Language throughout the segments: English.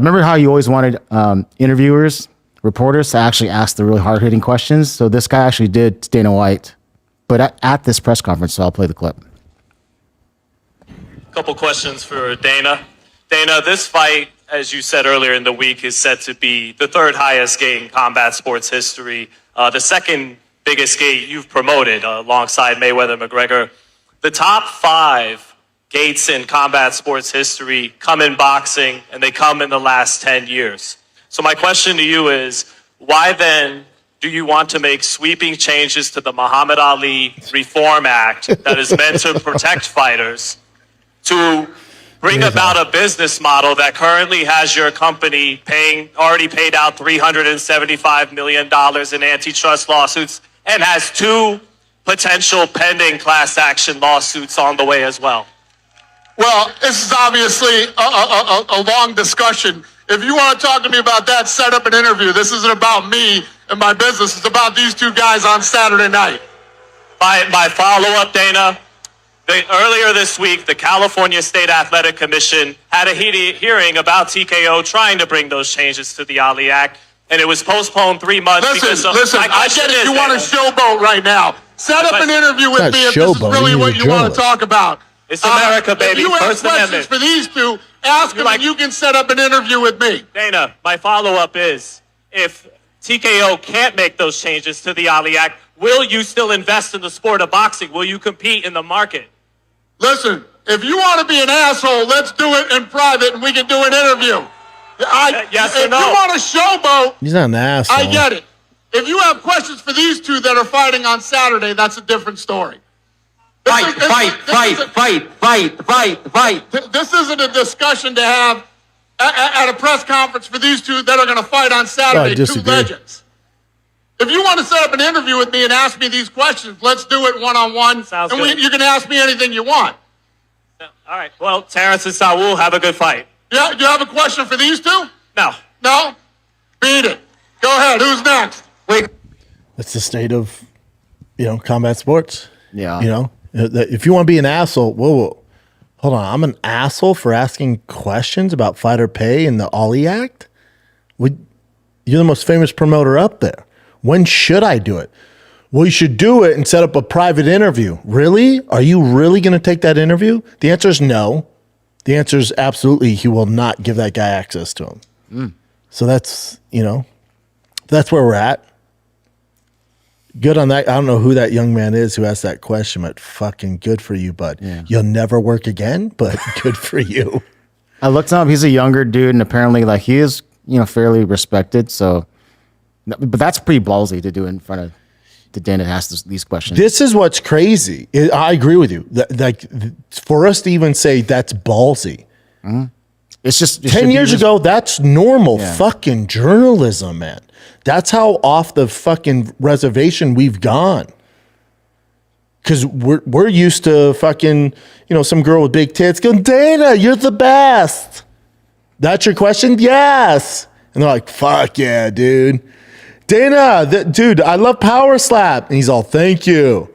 Remember how you always wanted reporters to actually ask the really hard-hitting questions? So this guy actually did to Dana White, but at this press conference, so I'll play the clip. Couple questions for Dana. Dana, this fight, as you said earlier in the week, is set to be the third highest gate in combat sports history, the second biggest gate you've promoted alongside Mayweather-McGregor. The top 5 gates in combat sports history come in boxing, and they come in the last 10 years. So my question to you is, why then do you want to make sweeping changes to the Muhammad Ali Reform Act that is meant to protect fighters to bring about a business model that currently has your company already paid out $375 million in antitrust lawsuits and has 2 potential pending class action lawsuits on the way as well? Well, this is obviously a long discussion. If you want to talk to me about that, set up an interview. This isn't about me and my business. It's about these 2 guys on Saturday night. My follow-up, Dana, earlier this week, the California State Athletic Commission had a hearing about TKO trying to bring those changes to the Ali Act, and it was postponed 3 months. Listen, I get it. You want to showboat right now. Set up an interview with me if this is really what you want to talk about. It's America, baby. If you have First questions Amendment. for these 2, ask them and you can set up an interview with me. Dana, my follow-up is, if TKO can't make those changes to the Ali Act, will you still invest in the sport of boxing? Will you compete in the market? Listen, if you want to be an asshole, let's do it in private and we can do an interview. Yes or no? If you want to showboat, He's not an asshole. I get it. If you have questions for these 2 that are fighting on Saturday, that's a different story. Fight. This isn't a discussion to have at a press conference for these 2 that are going to fight on Saturday, 2 legends. If you want to set up an interview with me and ask me these questions, let's do it one-on-one. Sounds and good. you can ask me anything you want. All right. Well, Terrence and Saul, have a good fight. Yeah, you have a question for these 2? No. No? Beat it. Go ahead. Who's next? Wait. That's the state of, combat sports. Yeah. If you want to be an asshole, whoa, hold on. I'm an asshole for asking questions about fighter pay and the Ali Act? You're the most famous promoter up there. When should I do it? Well, you should do it and set up a private interview. Really? Are you really going to take that interview? The answer is no. The answer is absolutely he will not give that guy access to him. So that's, that's where we're at. Good on that. I don't know who that young man is who asked that question, but fucking good for you, bud. Yeah. You'll never work again, but good for you. I looked him up. He's a younger dude, and apparently, he is, fairly respected. So, but that's pretty ballsy to do in front of the Dana to ask these questions. This is what's crazy. I agree with you. For us to even say that's ballsy. Mm-hmm. It's just 10 years ago, that's normal fucking journalism, man. That's how off the fucking reservation we've gone. Because we're used to fucking, some girl with big tits going, Dana, you're the best. That's your question? Yes. And they're like, fuck yeah, dude. Dana, dude, I love Power Slap. And he's all, thank you.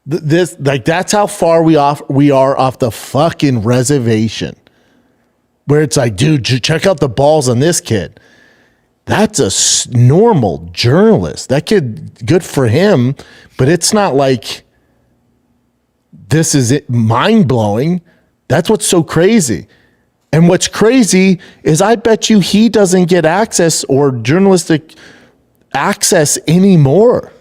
That's how far we are off the fucking reservation. Where it's like, dude, check out the balls on this kid. That's a normal journalist. That kid, good for him, but it's not like this is it mind-blowing. That's what's so crazy. And what's crazy is I bet you he doesn't get access or journalistic access anymore.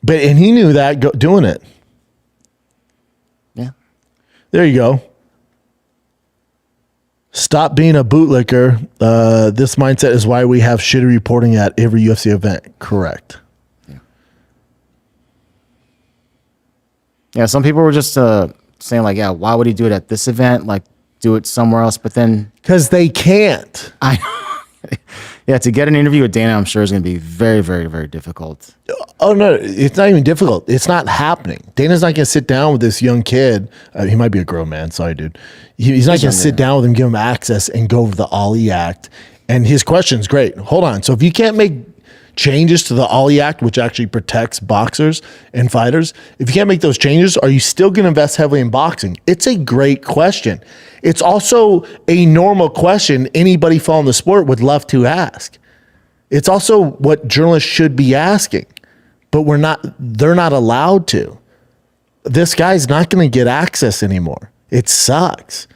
And he knew that doing it. Yeah. There you go. Stop being a bootlicker. This mindset is why we have shitty reporting at every UFC event. Correct. Yeah, some people were just saying why would he do it at this event? Do it somewhere else. But then because they can't. To get an interview with Dana, I'm sure is going to be very, very, very difficult. Oh no, it's not even difficult. It's not happening. Dana's not going to sit down with this young kid. He might be a grown man. Sorry, dude. He's not going to sit down with him, give him access, and go over the Ali Act. And his question's great. Hold on. So if you can't make changes to the Ollie Act, which actually protects boxers and fighters, if you can't make those changes, are you still going to invest heavily in boxing? It's a great question. It's also a normal question anybody following the sport would love to ask. It's also what journalists should be asking, but they're not allowed to. This guy's not going to get access anymore. It sucks.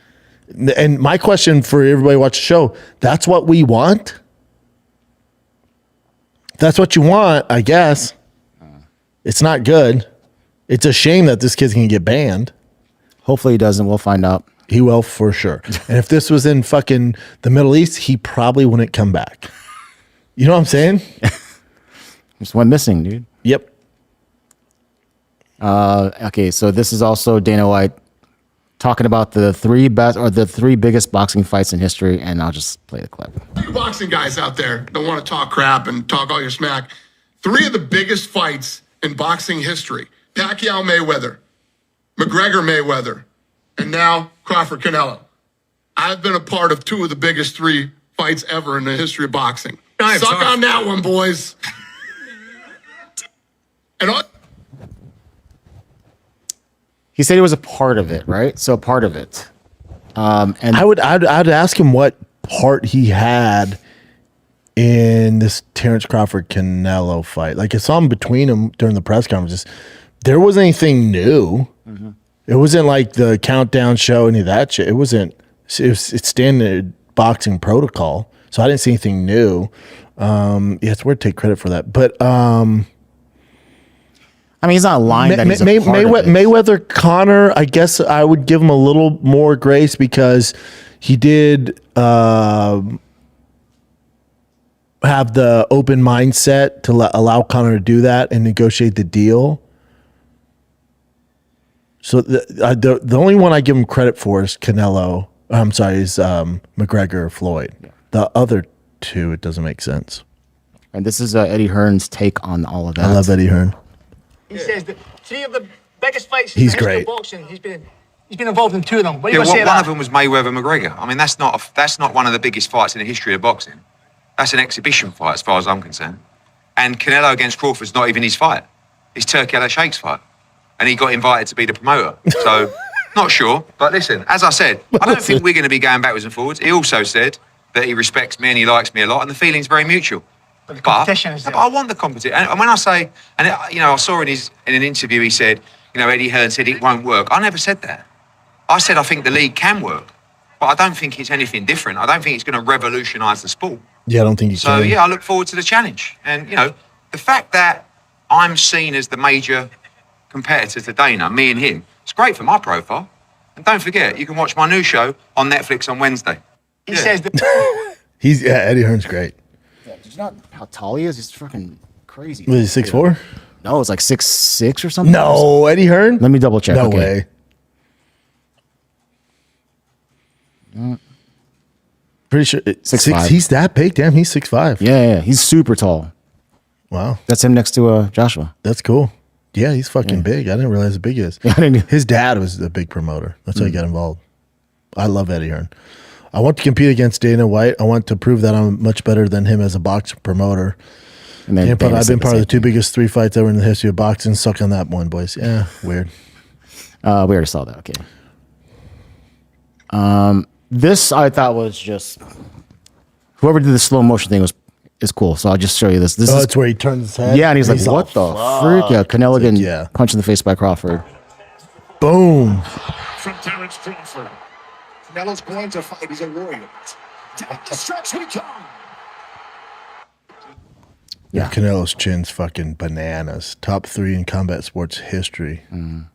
And my question for everybody watch the show, that's what we want? That's what you want, I guess. It's not good. It's a shame that this kid's going to get banned. Hopefully he doesn't. We'll find out. He will for sure. And if this was in fucking the Middle East, he probably wouldn't come back. You know what I'm saying? Just went missing, dude. Yep. Okay, so this is also Dana White talking about the three biggest boxing fights in history, and I'll just play the clip. You boxing guys out there don't want to talk crap and talk all your smack. 3 of the biggest fights in boxing history: Pacquiao Mayweather, McGregor Mayweather, and now Crawford Canelo. I've been a part of 2 of the biggest 3 fights ever in the history of boxing. Suck on that one, boys. And He said he was a part of it, right? So a part of it. And I'd ask him what part he had in this Terrence Crawford Canelo fight. Like I saw him between them during the press conferences. There wasn't anything new. Mm-hmm. It wasn't like the countdown show, any of that shit. It wasn't. It's standard boxing protocol. So I didn't see anything new. Yeah, it's weird to take credit for that, but. I mean, he's not lying that he's a part of it. Mayweather Conor, I guess I would give him a little more grace because he did have the open mindset to allow Conor to do that and negotiate the deal. So the only one I give him credit for is Canelo. I'm sorry, is McGregor or Floyd. Yeah. The other 2, it doesnn't make sense. And this is Eddie Hearn's take on all of that. I love Eddie Hearn. He says that 3 of the biggest fights He's in the history great. of boxing, he's been involved in 2 of them. What do Yeah, you say one to of that? them was Mayweather-McGregor. I mean, that's not one of the biggest fights in the history of boxing. That's an exhibition fight, as far as I'm concerned. And Canelo against Crawford's not even his fight. It's Turki Al-Sheikh's fight. And he got invited to be the promoter. So, not sure. But listen, as I said, I don't think we're going to be going backwards and forwards. He also said that he respects me and he likes me a lot, and the feeling's very mutual. But the competition is there. I want the competition. And when I say, I saw in an interview, he said, Eddie Hearn said it won't work. I never said that. I said I think the league can work, but I don't think it's anything different. I don't think it's going to revolutionise the sport. Yeah, I don't think you can. So, yeah, I look forward to the challenge. And, the fact that I'm seen as the major competitor to Dana, me and him, it's great for my profile. And don't forget, you can watch my new show on Netflix on Wednesday. He says that... Eddie Hearn's great. Yeah, did you know how tall he is? He's fucking crazy. Was he 6'4"? No, it's like 6'6" or something. No, Eddie Hearn? Let me double check. No way. Pretty sure 6'5". He's that big. Damn, he's 6'5". Yeah, he's super tall. Wow. That's him next to Joshua. That's cool. Yeah, he's fucking big. I didn't realize how big he is. Yeah, I didn't. His dad was a big promoter. That's how he got involved. I love Eddie Hearn. I want to compete against Dana White. I want to prove that I'm much better than him as a box promoter. And then I've been part of the 2 thing. biggest 3 fights ever in the history of boxing. Suck on that one, boys. Yeah, weird. We already saw that. Okay. This I thought was just whoever did the slow motion thing is cool. So I'll just show you this. This is It's where he turns his head. yeah, and he's like, "What the freak?" Yeah, Canelo getting yeah. punched in the face by Crawford. Boom. From Terrence Crawford. Canelo's going to fight. He's a warrior. The stretch we come. Yeah. Canelo's chin's fucking bananas. Top 3 in combat sports history. Mm.